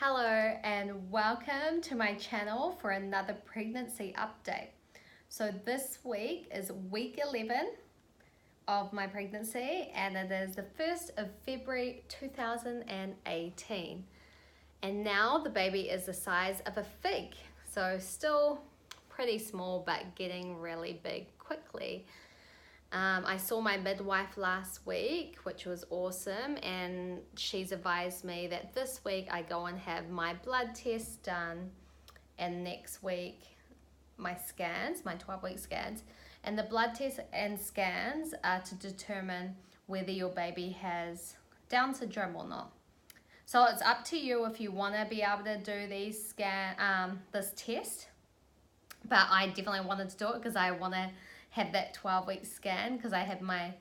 Hello and welcome to my channel for another pregnancy update. So this week is week 11 of my pregnancy and it is the 1st of February 2018. And now the baby is the size of a fig. So still pretty small but getting really big quickly. I saw my midwife last week, which was awesome, and she's advised me that this week I go and have my blood test done, and next week my scans, my 12-week scans, and the blood tests and scans are to determine whether your baby has Down syndrome or not. So it's up to you if you want to be able to do this test, but I definitely wanted to do it because I want to have that 12-week scan because I had my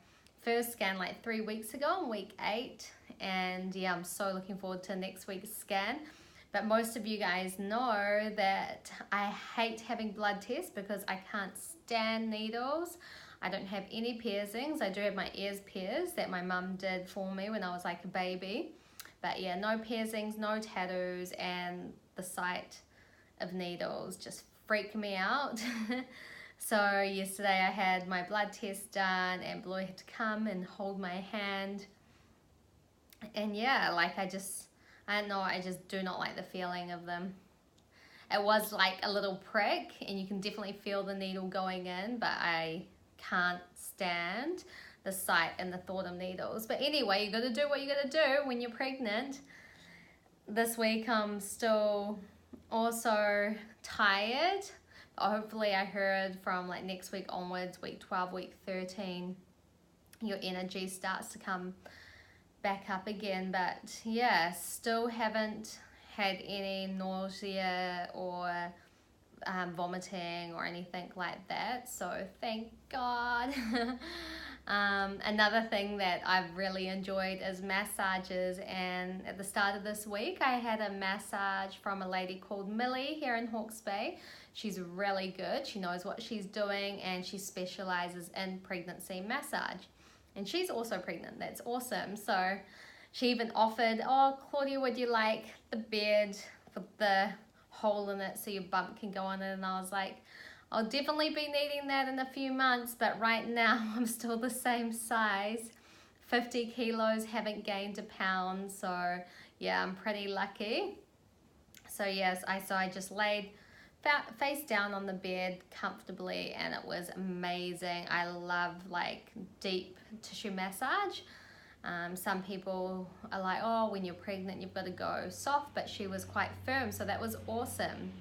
first scan like 3 weeks ago on week 8, and yeah, I'm so looking forward to next week's scan. But most of you guys know that I hate having blood tests because I can't stand needles. I don't have any piercings. I do have my ears pierced that my mum did for me when I was like a baby, but yeah, no piercings, no tattoos, and the sight of needles just freak me out. So yesterday I had my blood test done and Blue had to come and hold my hand. And yeah, like I don't know, I just do not like the feeling of them. It was like a little prick and you can definitely feel the needle going in, but I can't stand the sight and the thought of needles. But anyway, you gotta do what you gotta do when you're pregnant. This week I'm still also tired. Hopefully I heard from like next week onwards, week 12, week 13, your energy starts to come back up again. But yeah, still haven't had any nausea or vomiting or anything like that, so thank God. Another thing that I've really enjoyed is massages, and at the start of this week I had a massage from a lady called Millie here in Hawke's Bay. She's really good, she knows what she's doing, and she specializes in pregnancy massage, and she's also pregnant. That's awesome. So she even offered, oh Claudia, would you like the bed with the hole in it so your bump can go on it? And I was like, I'll definitely be needing that in a few months, but right now I'm still the same size, 50 kilos, haven't gained a pound, so yeah, I'm pretty lucky. So yes, I just laid face down on the bed comfortably and it was amazing. I love like deep tissue massage. Some people are like, oh, when you're pregnant you've got to go soft, but she was quite firm, so that was awesome.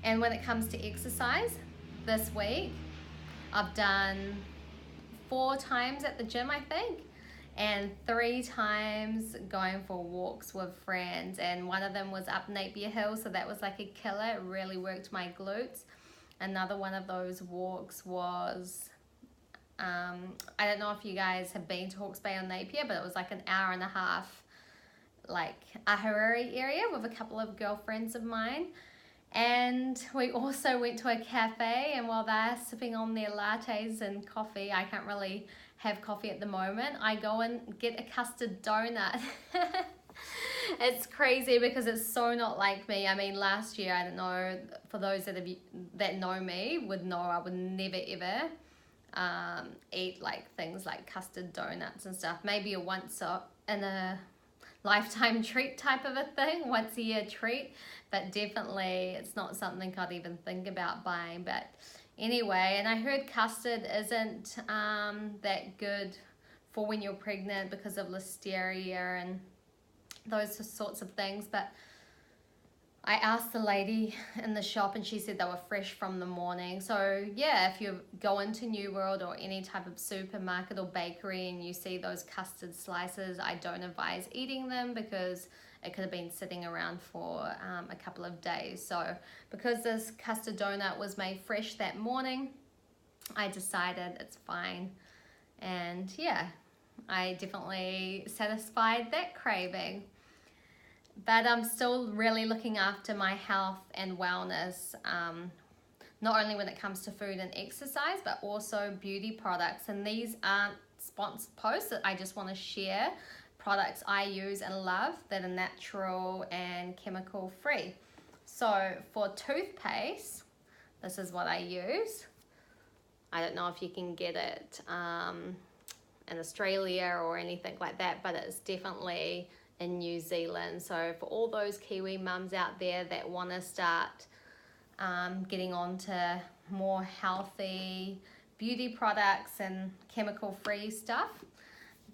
And when it comes to exercise, this week I've done 4 times at the gym, I think, and 3 times going for walks with friends, and one of them was up Napier Hill, so that was like a killer. It really worked my glutes. Another one of those walks was I don't know if you guys have been to Hawke's Bay on Napier, but it was like an hour and a half, like Ahuriri area with a couple of girlfriends of mine. And we also went to a cafe, and while they're sipping on their lattes and coffee, I can't really have coffee at the moment, I go and get a custard donut. It's crazy because it's so not like me. I mean, last year, I don't know, for those that know me would know I would never ever eat like things like custard donuts and stuff. Maybe a once in a lifetime treat type of a thing, once a year treat, but definitely it's not something I'd even think about buying. But anyway, and I heard custard isn't that good for when you're pregnant because of listeria and those sorts of things, but I asked the lady in the shop and she said they were fresh from the morning. So yeah, if you go into New World or any type of supermarket or bakery and you see those custard slices, I don't advise eating them because it could have been sitting around for a couple of days. So because this custard donut was made fresh that morning, I decided it's fine. And yeah, I definitely satisfied that craving. But I'm still really looking after my health and wellness, not only when it comes to food and exercise, but also beauty products. And these aren't sponsored posts, I just want to share products I use and love that are natural and chemical free. So for toothpaste, this is what I use. I don't know if you can get it in Australia or anything like that, but it's definitely in New Zealand. So for all those Kiwi mums out there that want to start getting on to more healthy beauty products and chemical free stuff,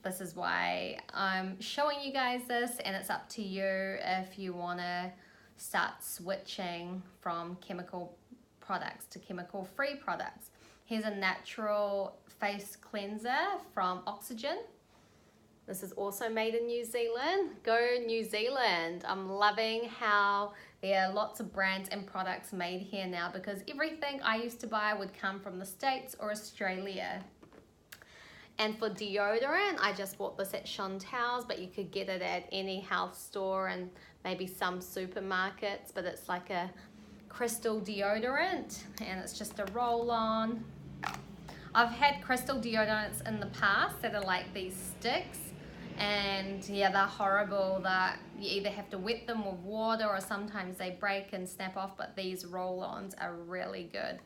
this is why I'm showing you guys this, and it's up to you if you want to start switching from chemical products to chemical free products. Here's a natural face cleanser from Oxygen. This is also made in New Zealand. Go New Zealand. I'm loving how there are lots of brands and products made here now, because everything I used to buy would come from the States or Australia. And for deodorant, I just bought this at Chantal's, but you could get it at any health store and maybe some supermarkets, but it's like a crystal deodorant and it's just a roll-on. I've had crystal deodorants in the past that are like these sticks, and yeah, they're horrible. That you either have to wet them with water or sometimes they break and snap off, but these roll-ons are really good.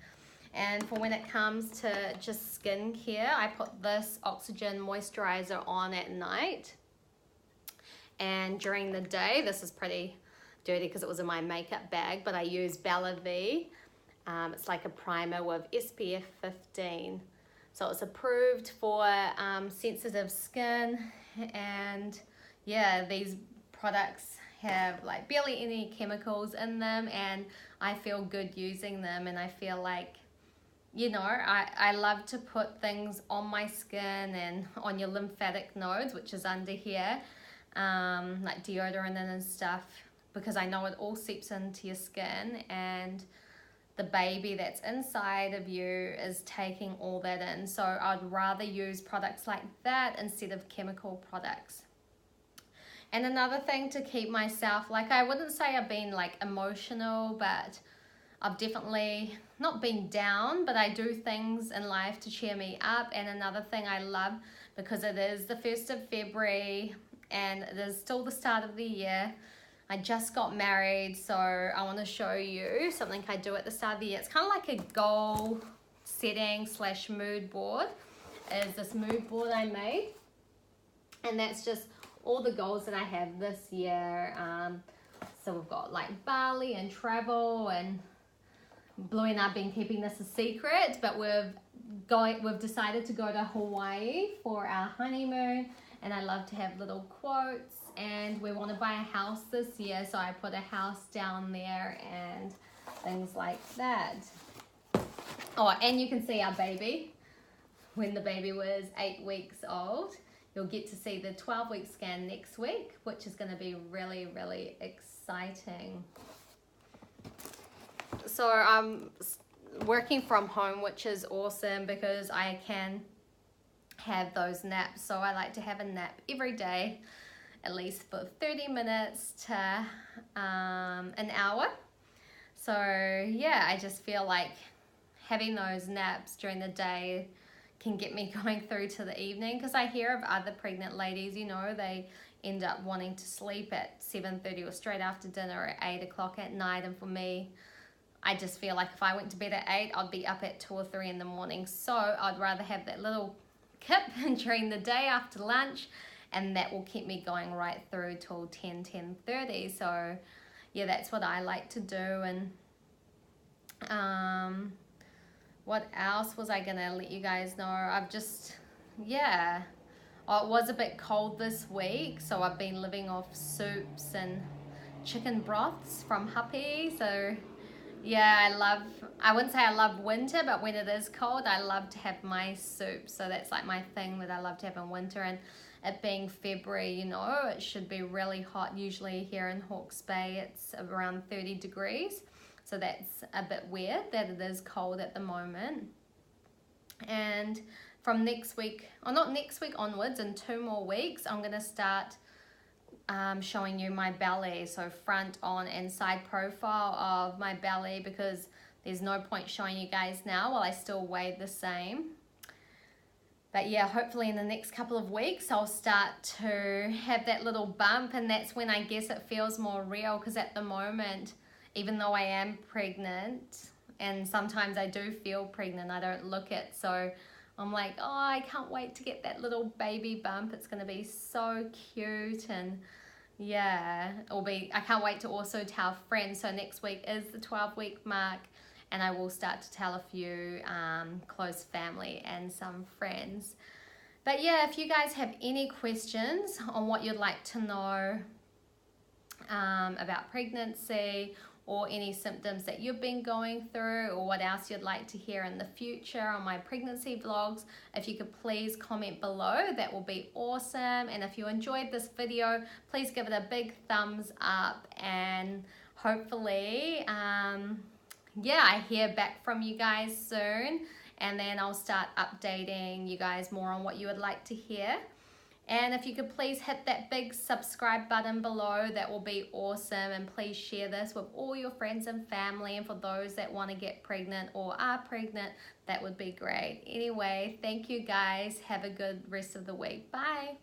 And for when it comes to just skincare, I put this Oxygen moisturizer on at night, and during the day, this is pretty dirty because it was in my makeup bag, but I use Bella V. It's like a primer with SPF 15. So it's approved for sensitive skin, and yeah, these products have like barely any chemicals in them, and I feel good using them, and I feel like, you know, I love to put things on my skin and on your lymphatic nodes, which is under here, like deodorant and stuff, because I know it all seeps into your skin, and the baby that's inside of you is taking all that in. So I'd rather use products like that instead of chemical products. And another thing to keep myself, like, I wouldn't say I've been like emotional, but I've definitely not been down, but I do things in life to cheer me up. And another thing I love, because it is the 1st of February and it is still the start of the year, I just got married, so I want to show you something I do at the start of the year. It's kind of like a goal setting / mood board. Is this mood board I made, and that's just all the goals that I have this year. So we've got like Bali and travel, and Bluey and I've been keeping this a secret, but we've decided to go to Hawaii for our honeymoon, and I love to have little quotes. And we want to buy a house this year, so I put a house down there and things like that. Oh, and you can see our baby when the baby was 8 weeks old. You'll get to see the 12-week scan next week, which is going to be really, really exciting. So I'm working from home, which is awesome because I can have those naps. So I like to have a nap every day, at least for 30 minutes to an hour. So yeah, I just feel like having those naps during the day can get me going through to the evening, because I hear of other pregnant ladies, you know, they end up wanting to sleep at 7:30 or straight after dinner at 8 o'clock at night. And for me, I just feel like if I went to bed at 8, I'd be up at 2 or 3 in the morning. So I'd rather have that little kip during the day after lunch, and that will keep me going right through till 10:30. So yeah, that's what I like to do. And what else was I gonna let you guys know? I've just, yeah, it was a bit cold this week, so I've been living off soups and chicken broths from Happy. So yeah, I wouldn't say I love winter, but when it is cold, I love to have my soup. So that's like my thing that I love to have in winter. And it being February, you know, it should be really hot. Usually here in Hawke's Bay, it's around 30 degrees. So that's a bit weird that it is cold at the moment. And from next week, or not next week onwards, in 2 more weeks, I'm going to start showing you my belly. So front, on, and side profile of my belly, because there's no point showing you guys now while I still weigh the same. But yeah, hopefully in the next couple of weeks I'll start to have that little bump, and that's when I guess it feels more real, because at the moment, even though I am pregnant, and sometimes I do feel pregnant, I don't look it, so I'm like, oh, I can't wait to get that little baby bump. It's going to be so cute, and yeah, I can't wait to also tell friends. So next week is the 12-week mark, and I will start to tell a few close family and some friends. But yeah, if you guys have any questions on what you'd like to know about pregnancy, or any symptoms that you've been going through, or what else you'd like to hear in the future on my pregnancy vlogs, if you could please comment below, that will be awesome. And if you enjoyed this video, please give it a big thumbs up, and hopefully yeah, I hear back from you guys soon, and then I'll start updating you guys more on what you would like to hear. And if you could please hit that big subscribe button below, that will be awesome. And please share this with all your friends and family. And for those that want to get pregnant or are pregnant, that would be great. Anyway, thank you guys. Have a good rest of the week. Bye.